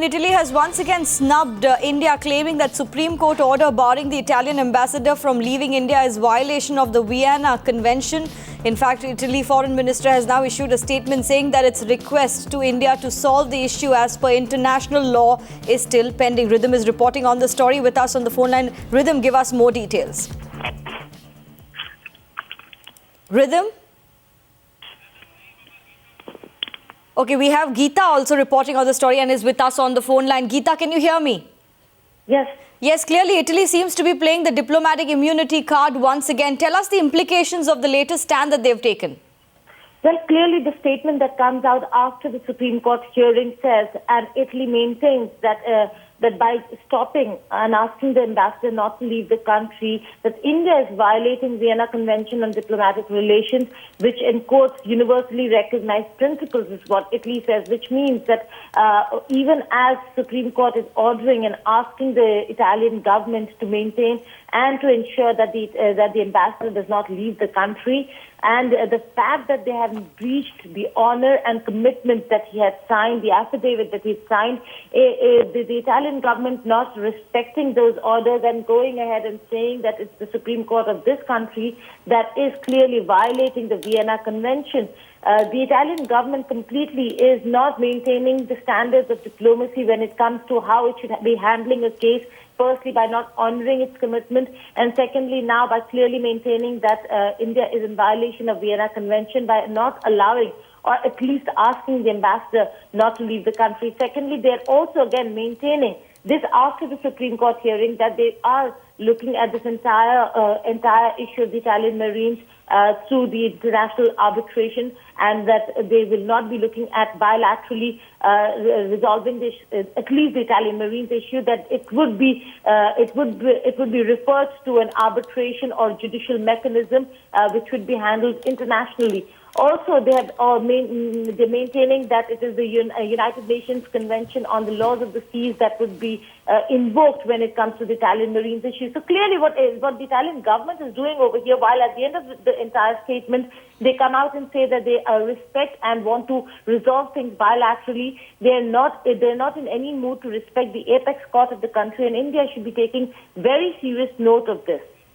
Italy has once again snubbed India, claiming that Supreme Court order barring the Italian ambassador from leaving India is violation of the Vienna Convention. In fact, Italy Foreign Minister has now issued a statement saying that its request to India to solve the issue as per international law is still pending. Rhythm is reporting on the story with us on the phone line. Rhythm, give us more details. Rhythm? Okay, we have Geeta also reporting on the story and is with us on the phone line. Geeta, can you hear me? Yes. Yes, clearly Italy seems to be playing the diplomatic immunity card once again. Tell us the implications of the latest stand that they've taken. Well, clearly the statement that comes out after the Supreme Court hearing says, and Italy maintains that that by stopping and asking the ambassador not to leave the country, that India is violating Vienna Convention on Diplomatic Relations, which encodes universally recognized principles, is what Italy says, which means that even as Supreme Court is ordering and asking the Italian government to maintain and to ensure that the ambassador does not leave the country, and the fact that they have breached the honor and commitment that he had signed, the affidavit that he signed, the Italian government not respecting those orders and going ahead and saying that it's the Supreme Court of this country that is clearly violating the Vienna Convention. The Italian government completely is not maintaining the standards of diplomacy when it comes to how it should be handling a case. Firstly, by not honoring its commitment, and secondly, now by clearly maintaining that India is in violation of Vienna Convention by not allowing or at least asking the ambassador not to leave the country. Secondly, they're also again maintaining this after the Supreme Court hearing that they are looking at this entire issue of the Italian Marines through the international arbitration, and that they will not be looking at bilaterally resolving this, at least the Italian Marines issue, that it would be referred to an arbitration or judicial mechanism which would be handled internationally. Also, they're maintaining that it is the United Nations Convention on the Laws of the Seas that would be invoked when it comes to the Italian Marines issue. So clearly what the Italian government is doing over here, while at the end of the entire statement, they come out and say that they respect and want to resolve things bilaterally. They're not in any mood to respect the apex court of the country, and India should be taking very serious note of this.